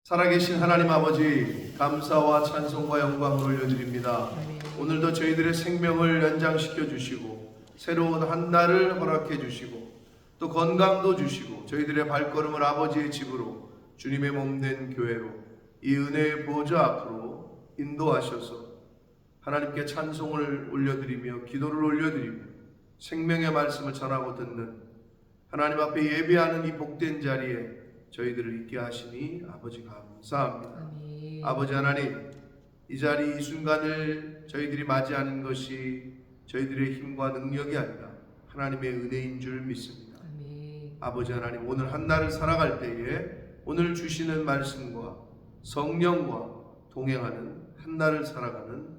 살아계신 하나님 아버지, 감사와 찬송과 영광을 올려드립니다. 오늘도 저희들의 생명을 연장시켜 주시고 새로운 한 날을 허락해 주시고 또 건강도 주시고 저희들의 발걸음을 아버지의 집으로, 주님의 몸된 교회로, 이 은혜의 보좌 앞으로 인도하셔서 하나님께 찬송을 올려드리며 기도를 올려드리며 생명의 말씀을 전하고 듣는 하나님 앞에 예배하는 이 복된 자리에 저희들을 있게 하시니 아버지 감사합니다. 아멘. 아버지 하나님, 이 자리 이 순간을 저희들이 맞이하는 것이 저희들의 힘과 능력이 아니라 하나님의 은혜인 줄 믿습니다. 아멘. 아버지 하나님, 오늘 한 날을 살아갈 때에 오늘 주시는 말씀과 성령과 동행하는 한 날을 살아가는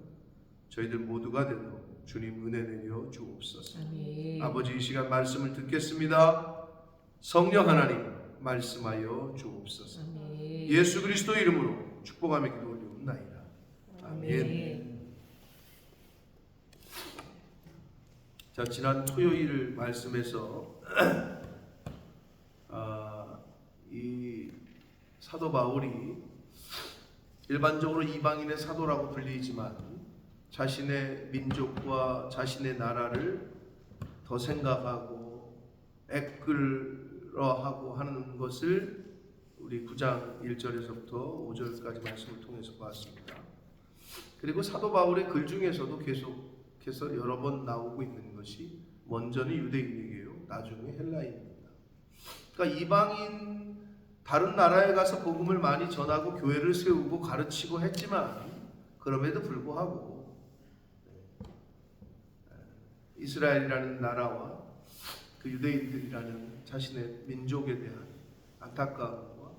저희들 모두가 되도록 주님 은혜 내려 주옵소서. 아멘. 아버지, 이 시간 말씀을 듣겠습니다. 성령 하나님 말씀하여 주옵소서. 아멘. 예수 그리스도 이름으로 축복하며 기도 올리옵나이다. 아멘. 자, 지난 토요일 말씀에서 이 사도 바울이 일반적으로 이방인의 사도라고 불리지만 자신의 민족과 자신의 나라를 더 생각하고 애끌어하고 하는 것을 우리 9장 1절에서부터 5절까지 말씀을 통해서 봤습니다. 그리고 사도 바울의 글 중에서도 계속해서 여러 번 나오고 있는 것이 먼저는 유대인에게요, 나중에 헬라인입니다. 그러니까 이방인 다른 나라에 가서 복음을 많이 전하고 교회를 세우고 가르치고 했지만 그럼에도 불구하고 이스라엘이라는 나라와 그 유대인들이라는 자신의 민족에 대한 안타까움과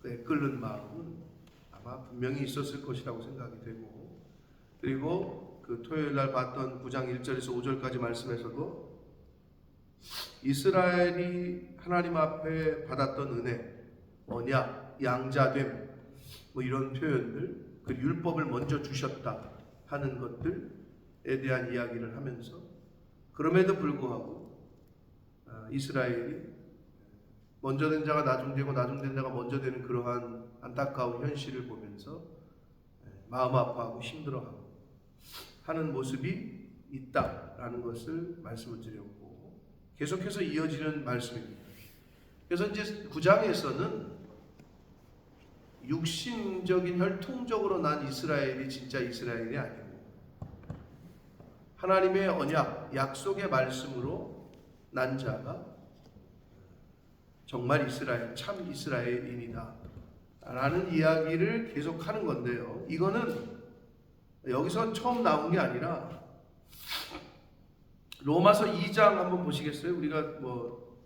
그 끓는 마음은 아마 분명히 있었을 것이라고 생각이 되고, 그리고 그 토요일날 봤던 9장 1절에서 5절까지 말씀에서도 이스라엘이 하나님 앞에 받았던 은혜, 언약, 양자됨, 뭐 이런 표현들, 그 율법을 먼저 주셨다 하는 것들에 대한 이야기를 하면서, 그럼에도 불구하고 이스라엘이 먼저 된 자가 나중되고 나중된 자가 먼저 되는 그러한 안타까운 현실을 보면서 마음 아파하고 힘들어하고 하는 모습이 있다라는 것을 말씀을 드렸고, 계속해서 이어지는 말씀입니다. 그래서 이제 9장에서는 육신적인 혈통적으로 난 이스라엘이 진짜 이스라엘이 아니고 하나님의 언약, 약속의 말씀으로 난 자가 정말 이스라엘, 참 이스라엘인이다 라는 이야기를 계속하는 건데요, 이거는 여기서 처음 나온 게 아니라 로마서 2장 한번 보시겠어요? 우리가 뭐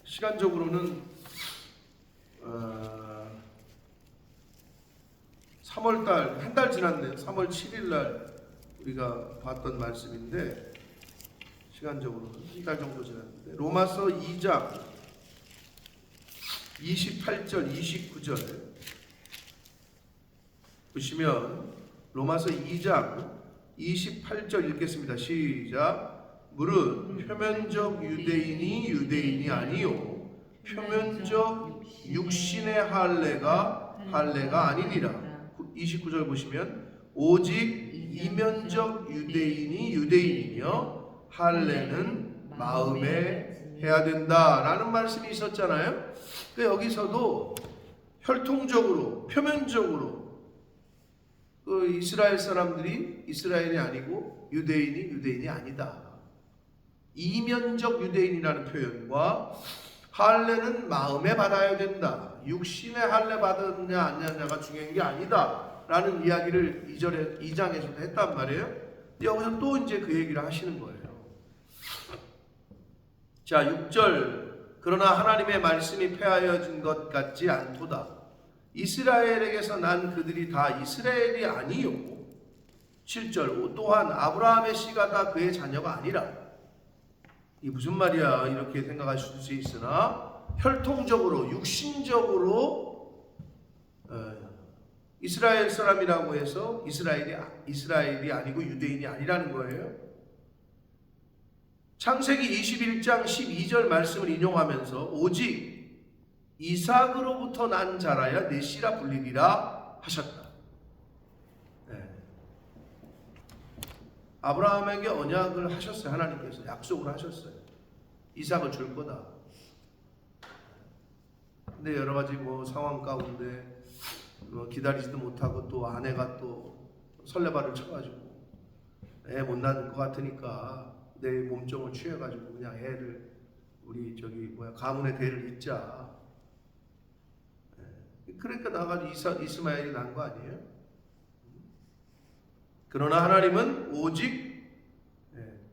시간적으로는 3월달, 한 달 지났네요. 3월 7일날 우리가 봤던 말씀인데 시간적으로는 한 달 정도 지났는데, 로마서 2장 28절 29절 보시면 로마서 2장 28절 읽겠습니다. 시작. 무릇 표면적 유대인이 유대인이 아니요 표면적 육신의 할례가 아니니라. 29절 보시면 오직 이면적 유대인이 유대인이며 할례는 마음에 해야 된다라는 말씀이 있었잖아요. 여기서도 혈통적으로, 표면적으로 그 이스라엘 사람들이 이스라엘이 아니고 유대인이 아니다. 이면적 유대인이라는 표현과 할례는 마음에 받아야 된다, 육신의 할례 받았냐 안 받았냐가 중요한 게 아니다 라는 이야기를 2장에서도 했단 말이에요. 여기서 또 이제 그 얘기를 하시는 거예요. 자, 6절. 그러나 하나님의 말씀이 폐하여진 것 같지 않도다. 이스라엘에게서 난 그들이 다 이스라엘이 아니요. 7절. 또한 아브라함의 씨가 다 그의 자녀가 아니라. 이 무슨 말이야 이렇게 생각하실 수 있으나 혈통적으로, 육신적으로 이스라엘 사람이라고 해서 이스라엘이 아니고 유대인이 아니라는 거예요. 창세기 21장 12절 말씀을 인용하면서 오직 이삭으로부터 난 자라야 내 씨라 불리리라 하셨다. 네. 아브라함에게 언약을 하셨어요. 하나님께서 약속을 하셨어요. 이삭을 줄 거다. 근데 여러 가지 상황 가운데 기다리지도 못하고 또 아내가 또 설레발을 쳐가지고 애 못 낳을 것 같으니까 내 몸종을 취해가지고 그냥 애를 우리 가문의 대를 잇자. 그러니까 나가지고 이스마엘이 난 거 아니에요? 그러나 하나님은 오직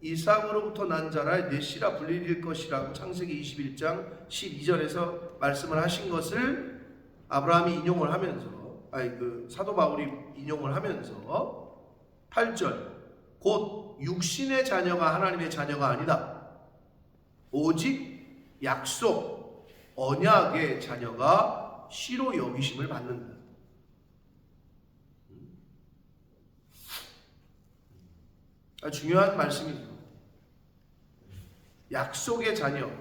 이삭으로부터 난 자라 내 씨라 불릴 것이라고 창세기 21장 12절에서 말씀을 하신 것을 아브라함이 인용을 하면서 사도 바울이 인용을 하면서 8절 곧 육신의 자녀가 하나님의 자녀가 아니다. 오직 약속 언약의 자녀가 씨로 여기심을 받는다. 중요한 말씀이죠. 약속의 자녀,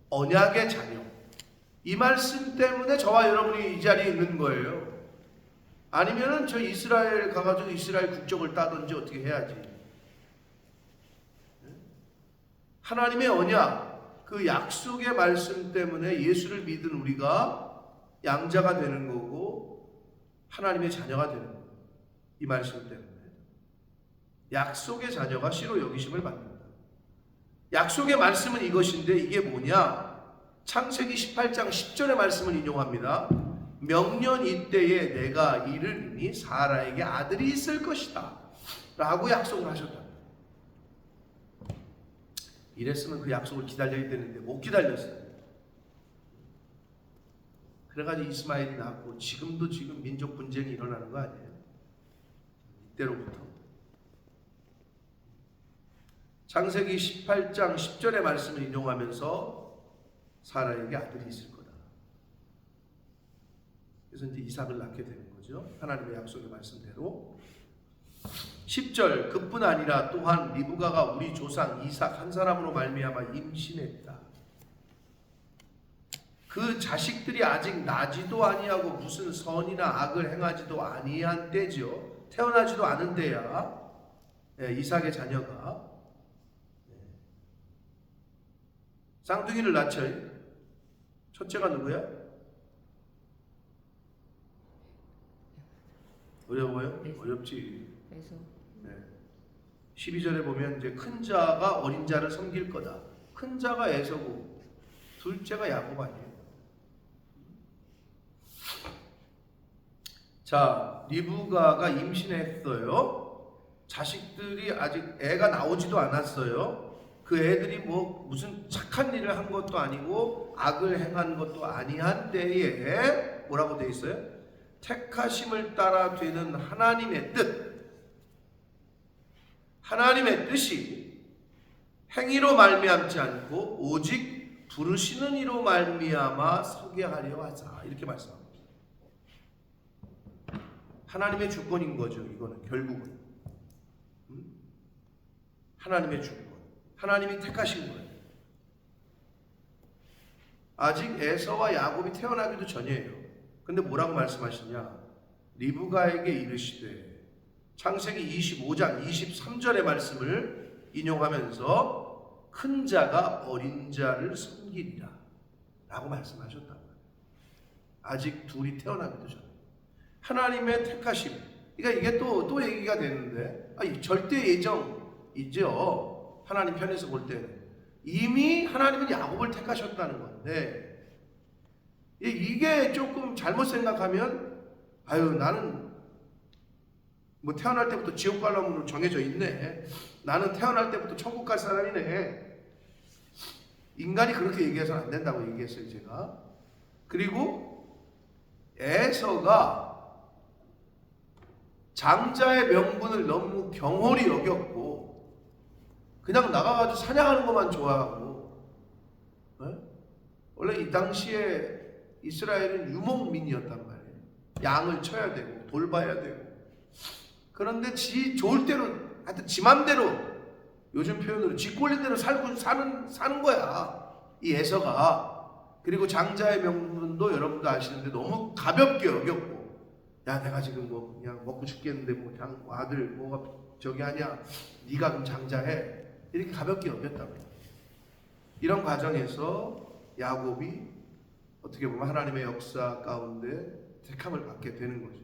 언약의 자녀. 이 말씀 때문에 저와 여러분이 이 자리에 있는 거예요. 아니면은 저 이스라엘 가가지고 이스라엘 국적을 따든지 어떻게 해야지. 하나님의 언약, 그 약속의 말씀 때문에 예수를 믿은 우리가 양자가 되는 거고 하나님의 자녀가 되는 거예요. 이 말씀 때문에. 약속의 자녀가 씨로 여기심을 받는다. 약속의 말씀은 이것인데 이게 뭐냐? 창세기 18장 10절의 말씀을 인용합니다. 명년 이때에 내가 이르리니 사라에게 아들이 있을 것이다 라고 약속을 하셨다. 이랬으면 그 약속을 기다려야 되는데 못 기다렸어요. 그래가지고 이스마엘이 낳았고 지금 민족 분쟁이 일어나는 거 아니에요? 이때로부터. 창세기 18장 10절의 말씀을 인용하면서 사라에게 아들이 있을 거다. 그래서 이제 이삭을 낳게 되는 거죠. 하나님의 약속의 말씀대로. 10절 그뿐 아니라 또한 리브가가 우리 조상 이삭 한 사람으로 말미암아 임신했다. 그 자식들이 아직 나지도 아니하고 무슨 선이나 악을 행하지도 아니한 때죠. 태어나지도 않은 때야. 이삭의 자녀가 쌍둥이를 낳죠. 첫째가 누구야? 어려워요? 어렵지. 12절에 보면 이제 큰 자가 어린 자를 섬길 거다. 큰 자가 에서고 둘째가 야곱 아니에요. 자, 리브가가 임신했어요. 자식들이 아직 애가 나오지도 않았어요. 그 애들이 무슨 착한 일을 한 것도 아니고 악을 행한 것도 아니한 때에 뭐라고 되어 있어요? 택하심을 따라 되는 하나님의 뜻, 하나님의 뜻이 행위로 말미암지 않고 오직 부르시는 이로 말미암아 서게 하려 하자. 이렇게 말씀합니다. 하나님의 주권인 거죠. 이거는 결국은 하나님의 주권. 하나님이 택하신 거예요. 아직 에서와 야곱이 태어나기도 전이에요. 근데 뭐라고 말씀하시냐? 리브가에게 이르시되, 창세기 25장 23절의 말씀을 인용하면서 큰 자가 어린 자를 섬기리라 라고 말씀하셨단 말이에요. 아직 둘이 태어나기도 전에. 하나님의 택하심. 그러니까 이게 또 얘기가 되는데, 절대 예정이죠. 하나님 편에서 볼 때는 이미 하나님은 야곱을 택하셨다는 건데, 이게 조금 잘못 생각하면 나는 태어날 때부터 지옥 갈 놈으로 정해져 있네. 나는 태어날 때부터 천국 갈 사람이네. 인간이 그렇게 얘기해서는 안 된다고 얘기했어요, 제가. 그리고 에서가 장자의 명분을 너무 경홀히 여겼고 그냥 나가가지고 사냥하는 것만 좋아하고, 원래 이 당시에 이스라엘은 유목민이었단 말이에요. 양을 쳐야 되고 돌봐야 되고. 그런데 지 좋을 대로, 하여튼 지 맘대로, 요즘 표현으로 지 꼴린 대로 사는 거야. 이 에서가. 그리고 장자의 명분도 여러분도 아시는데 너무 가볍게 여겼고, 야 내가 지금 뭐 그냥 먹고 죽겠는데 뭐 그냥 아들 뭐가 저기 하냐, 네가 그럼 장자해, 이렇게 가볍게 여겼다고. 이런 과정에서 야곱이 어떻게 보면 하나님의 역사 가운데 택함을 받게 되는 거죠.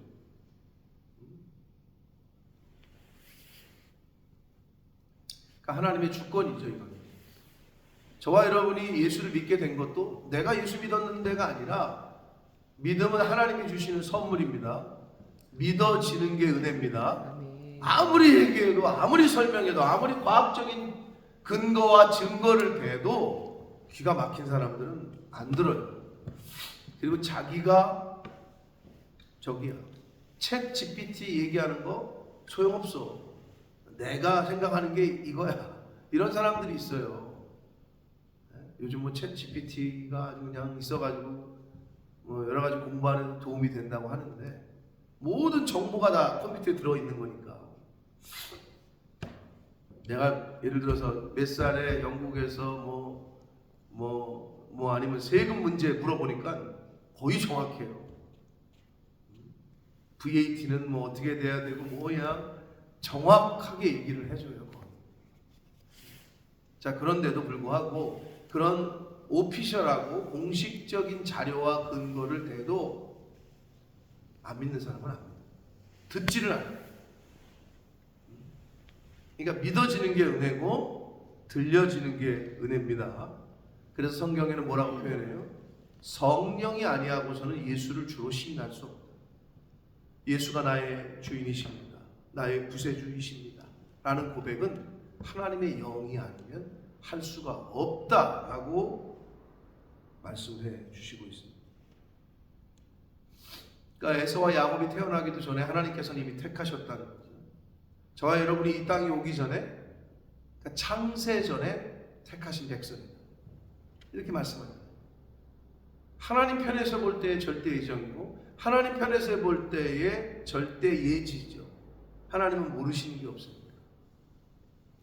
그러니까 하나님의 주권이죠. 이건 저와 여러분이 예수를 믿게 된 것도 내가 예수 믿었는데가 아니라, 믿음은 하나님이 주시는 선물입니다. 믿어지는 게 은혜입니다. 아무리 얘기해도, 아무리 설명해도, 아무리 과학적인 근거와 증거를 대도 귀가 막힌 사람들은 안 들어요. 그리고 자기가 저기야, 챗 GPT 얘기하는 거 소용없어, 내가 생각하는 게 이거야, 이런 사람들이 있어요. 요즘 뭐 챗 GPT가 아주 그냥 있어가지고 뭐 여러 가지 공부하는 데 도움이 된다고 하는데, 모든 정보가 다 컴퓨터에 들어있는 거니까. 내가 예를 들어서 몇 살에 영국에서 뭐 아니면 세금 문제 물어보니까 거의 정확해요. VAT는 뭐 어떻게 돼야 되고 뭐야, 정확하게 얘기를 해줘요. 자, 그런데도 불구하고 그런 오피셜하고 공식적인 자료와 근거를 대도 안 믿는 사람은 안 믿어요. 듣지를 않아요. 그러니까 믿어지는 게 은혜고 들려지는 게 은혜입니다. 그래서 성경에는 뭐라고 표현해요? 성령이 아니하고서는 예수를 주로 시인할 수 없다. 예수가 나의 주인이십니다, 나의 구세주이십니다 라는 고백은 하나님의 영이 아니면 할 수가 없다라고 말씀해 주시고 있습니다. 그러니까 에서와 야곱이 태어나기도 전에 하나님께서는 이미 택하셨다는 거죠. 저와 여러분이 이 땅에 오기 전에, 그러니까 창세 전에 택하신 백성이다, 이렇게 말씀합니다. 하나님 편에서 볼 때의 절대 예정이고, 하나님 편에서 볼 때의 절대 예지죠. 하나님은 모르시는 게 없습니다.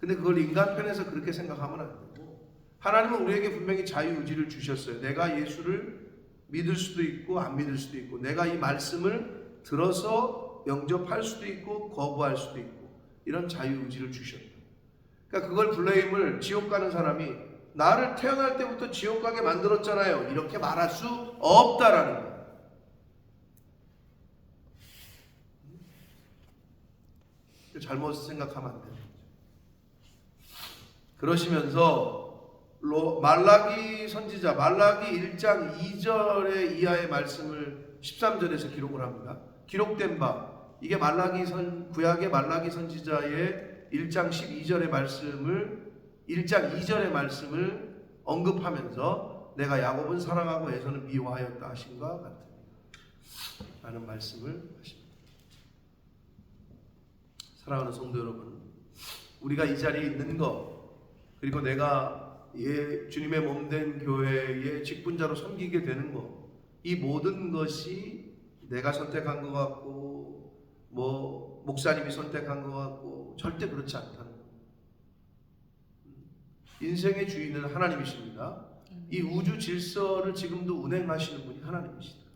근데 그걸 인간 편에서 그렇게 생각하면 안 되고, 하나님은 우리에게 분명히 자유의지를 주셨어요. 내가 예수를 믿을 수도 있고 안 믿을 수도 있고, 내가 이 말씀을 들어서 영접할 수도 있고 거부할 수도 있고, 이런 자유의지를 주셨다. 그러니까 그걸 블레임을, 지옥 가는 사람이 나를 태어날 때부터 지옥 가게 만들었잖아요, 이렇게 말할 수 없다라는 거예요. 잘못 생각하면 안 돼요. 그러시면서 말라기 선지자, 말라기 1장 2절의 이하의 말씀을 13절에서 기록을 합니다. 기록된 바, 이게 구약의 말라기 선지자의 1장 12절의 말씀을, 1장 2절의 말씀을 언급하면서 내가 야곱은 사랑하고 에서는 미워하였다 하신과 같으니라 라는 말씀을 하십니다. 사랑하는 성도 여러분, 우리가 이 자리에 있는 것, 그리고 내가 주님의 몸된 교회의 직분자로 섬기게 되는 것, 이 모든 것이 내가 선택한 것 같고 뭐 목사님이 선택한 것 같고 절대 그렇지 않다는 것. 인생의 주인은 하나님이십니다. 이 우주 질서를 지금도 운행하시는 분이 하나님이시다.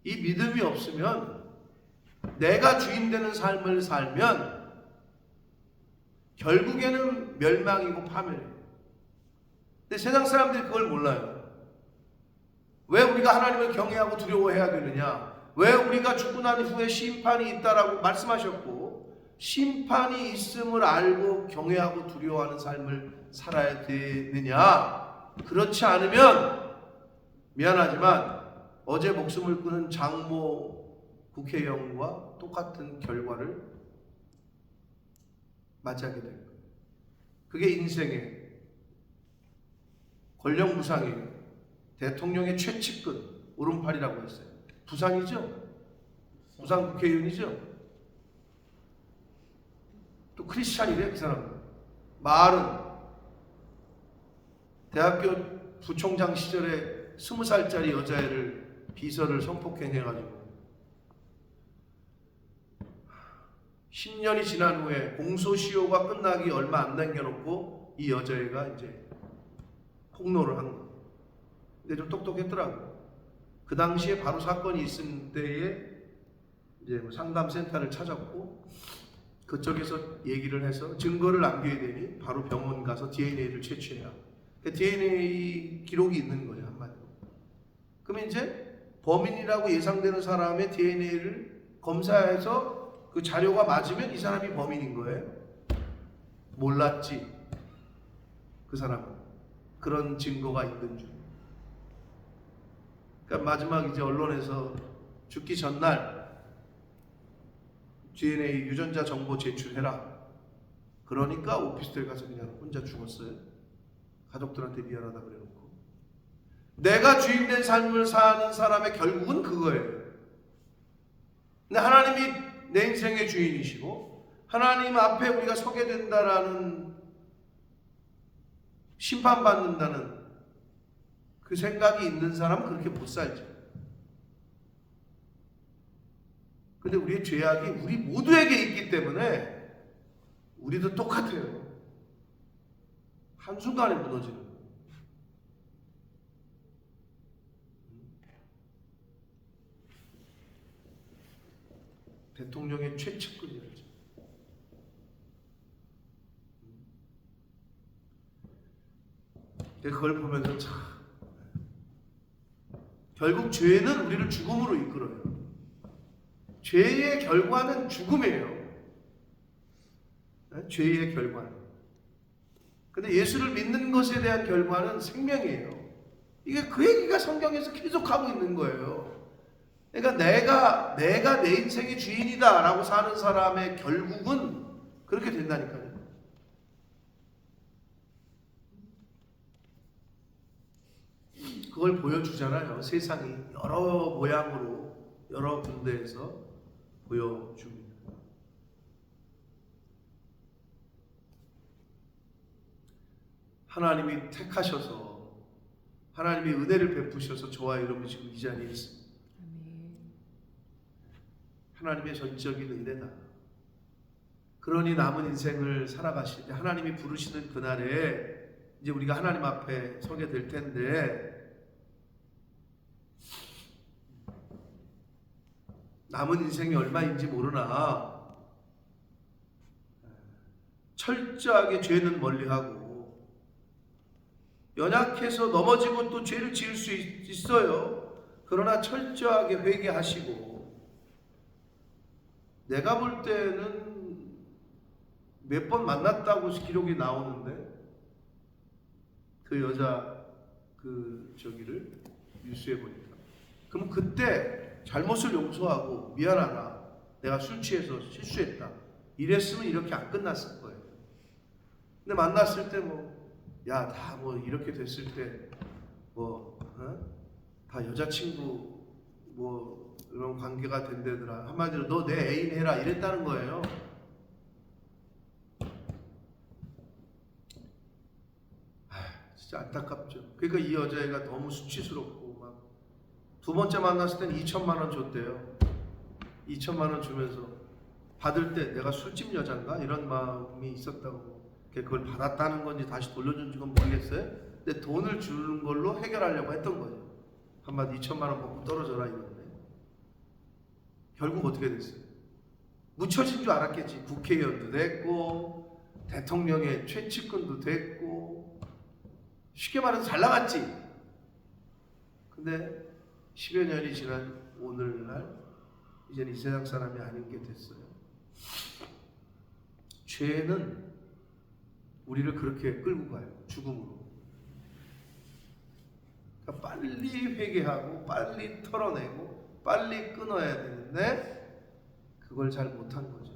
이 믿음이 없으면, 내가 주인 되는 삶을 살면 결국에는 멸망이고 파멸이에요. 근데 세상 사람들이 그걸 몰라요. 왜 우리가 하나님을 경외하고 두려워해야 되느냐? 왜 우리가 죽고 난 후에 심판이 있다라고 말씀하셨고, 심판이 있음을 알고 경외하고 두려워하는 삶을 살아야 되느냐? 그렇지 않으면 미안하지만 어제 목숨을 끊은 장모 국회의원과 똑같은 결과를 맞이하게 될 거예요. 그게 인생의 권력무상이에요. 대통령의 최측근, 오른팔이라고 했어요. 부산이죠? 부산 국회의원이죠? 또 크리스찬이래, 그 사람은. 말은 대학교 부총장 시절에 20살짜리 여자애를 비서를 성폭행해가지고 10년이 지난 후에 공소시효가 끝나기 얼마 안 남겨놓고 이 여자애가 이제 폭로를 한 거예요. 근데 좀 똑똑했더라고. 그 당시에 바로 사건이 있은 때에 이제 뭐 상담센터를 찾았고 그쪽에서 얘기를 해서 증거를 남겨야 되니 바로 병원 가서 DNA를 채취해야. 그 DNA 기록이 있는 거예요, 한마디로. 그러면 이제 범인이라고 예상되는 사람의 DNA를 검사해서 그 자료가 맞으면 이 사람이 범인인 거예요. 몰랐지, 그 사람은. 그런 증거가 있는 줄. 그러니까 마지막 이제 언론에서 죽기 전날 DNA 유전자 정보 제출해라. 그러니까 오피스텔 가서 그냥 혼자 죽었어요. 가족들한테 미안하다 그래놓고. 내가 주인된 삶을 사는 사람의 결국은 그거예요. 근데 하나님이 내 인생의 주인이시고 하나님 앞에 우리가 서게 된다라는, 심판받는다는 그 생각이 있는 사람은 그렇게 못 살죠. 근데 우리의 죄악이 우리 모두에게 있기 때문에 우리도 똑같아요. 한순간에 무너지는 거예요. 대통령의 최측근이었죠. 그걸 보면서 참, 결국 죄는 우리를 죽음으로 이끌어요. 죄의 결과는 죽음이에요. 죄의 결과는. 근데 예수를 믿는 것에 대한 결과는 생명이에요. 이게 그 얘기가 성경에서 계속하고 있는 거예요. 그러니까 내가 내 인생의 주인이다 라고 사는 사람의 결국은 그렇게 된다니까요. 그걸 보여주잖아요. 세상이 여러 모양으로 여러 군데에서 보여줍니다. 하나님이 택하셔서 하나님이 은혜를 베푸셔서 저와 여러분 지금 이 자리에 있습니다. 하나님의 전적인 은혜다. 그러니 남은 인생을 살아가실 때 하나님이 부르시는 그날에 이제 우리가 하나님 앞에 서게 될 텐데, 남은 인생이 얼마인지 모르나 철저하게 죄는 멀리하고, 연약해서 넘어지고 또 죄를 지을 수 있어요. 그러나 철저하게 회개하시고, 내가 볼 때는 몇 번 만났다고 기록이 나오는데, 그 여자 저기를 뉴스에 보니까, 그럼 그때 잘못을 용서하고 미안하다, 내가 술 취해서 실수했다 이랬으면 이렇게 안 끝났을 거예요. 근데 만났을 때 야, 다 이렇게 됐을 때 다 여자친구 이런 관계가 된다더라. 한마디로 너 내 애인 해라 이랬다는 거예요. 진짜 안타깝죠. 그러니까 이 여자애가 너무 수치스럽고 막 두 번째 만났을 땐 2천만 원 줬대요. 2천만 원 주면서 받을 때 내가 술집 여잔가 이런 마음이 있었다고. 그걸 받았다는 건지 다시 돌려준 건 모르겠어요. 근데 돈을 주는 걸로 해결하려고 했던 거죠. 한마디 2천만 원 먹고 떨어져라 이건데, 결국 어떻게 됐어요? 묻혀진 줄 알았겠지. 국회의원도 됐고 대통령의 최측근도 됐고 쉽게 말해서 잘 나갔지. 근데 10여 년이 지난 오늘날 이제는 이 세상 사람이 아닌 게 됐어요. 죄는 우리를 그렇게 끌고 가요. 죽음으로. 그러니까 빨리 회개하고 빨리 털어내고 빨리 끊어야 되는데 그걸 잘 못한 거죠.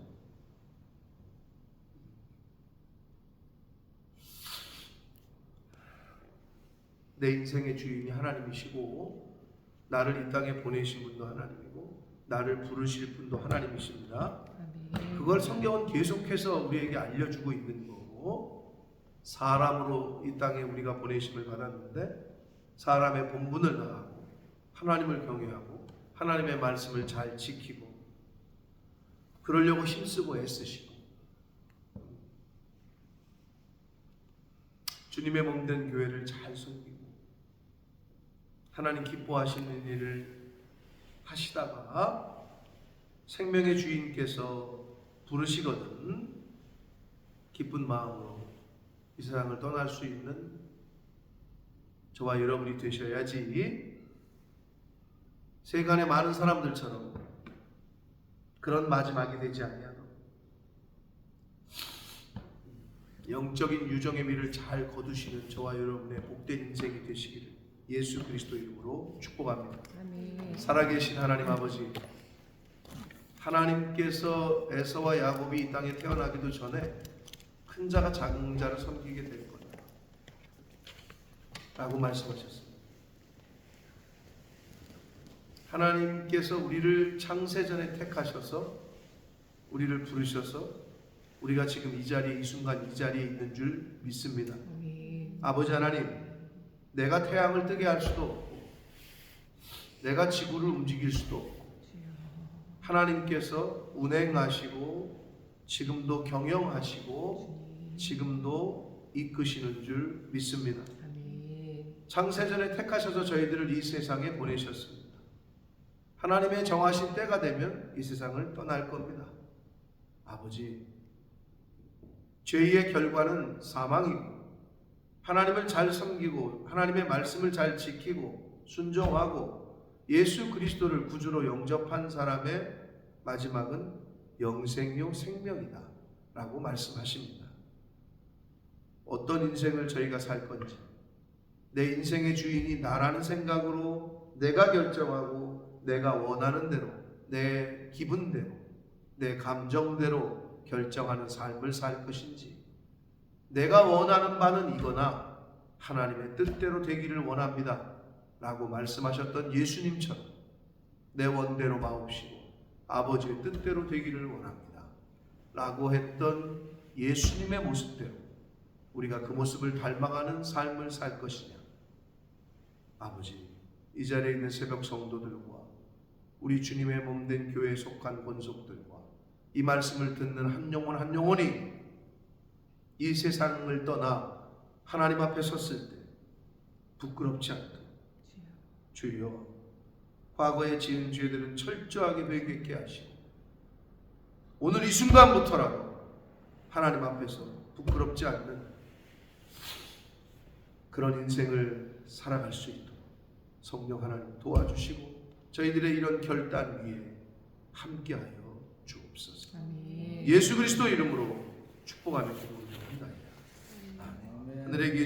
내 인생의 주인이 하나님이시고 나를 이 땅에 보내신 분도 하나님이고 나를 부르실 분도 하나님이십니다. 그걸 성경은 계속해서 우리에게 알려주고 있는 거고, 사람으로 이 땅에 우리가 보내심을 받았는데 사람의 본분을 다하고 하나님을 경외하고 하나님의 말씀을 잘 지키고 그러려고 힘쓰고 애쓰시고 주님의 몸된 교회를 잘 섬기고 하나님 기뻐하시는 일을 하시다가 생명의 주인께서 부르시거든 기쁜 마음으로 이 세상을 떠날 수 있는 저와 여러분이 되셔야지, 세간의 많은 사람들처럼 그런 마지막이 되지 아니하고 영적인 유정의 미를 잘 거두시는 저와 여러분의 복된 인생이 되시기를 예수 그리스도 이름으로 축복합니다. 아멘. 살아계신 하나님 아버지, 하나님께서 에서와 야곱이 이 땅에 태어나기도 전에 큰 자가 작은 자를 섬기게 될 거다 라고 말씀하셨습니다. 하나님께서 우리를 창세전에 택하셔서 우리를 부르셔서 우리가 지금 이 자리에, 이 순간 이 자리에 있는 줄 믿습니다. 아멘. 아버지 하나님, 내가 태양을 뜨게 할 수도 없고 내가 지구를 움직일 수도 없고 하나님께서 운행하시고 지금도 경영하시고 지금도 이끄시는 줄 믿습니다. 아멘. 창세전에 택하셔서 저희들을 이 세상에 보내셨습니다. 하나님의 정하신 때가 되면 이 세상을 떠날 겁니다. 아버지, 죄의 결과는 사망이고 하나님을 잘 섬기고 하나님의 말씀을 잘 지키고 순종하고 예수 그리스도를 구주로 영접한 사람의 마지막은 영생요 생명이다 라고 말씀하십니다. 어떤 인생을 저희가 살 건지, 내 인생의 주인이 나라는 생각으로 내가 결정하고 내가 원하는 대로, 내 기분대로, 내 감정대로 결정하는 삶을 살 것인지, 내가 원하는 바는 이거나 하나님의 뜻대로 되기를 원합니다 라고 말씀하셨던 예수님처럼 내 원대로 마옵시고 아버지의 뜻대로 되기를 원합니다 라고 했던 예수님의 모습대로 우리가 그 모습을 닮아가는 삶을 살 것이냐. 아버지, 이 자리에 있는 새벽 성도들과 우리 주님의 몸된 교회에 속한 권속들과 이 말씀을 듣는 한 영혼 한 영혼이 이 세상을 떠나 하나님 앞에 섰을 때 부끄럽지 않도록 주여, 과거에 지은 죄들은 철저하게 회개케 하시고 오늘 이 순간부터라도 하나님 앞에서 부끄럽지 않는 그런 인생을 살아갈 수 있도록 성령 하나님 도와주시고 저희들의 이런 결단 위에 함께하여 주옵소서. 아멘. 예수 그리스도 이름으로 축복하며 기도드립니다. 아멘. 하늘에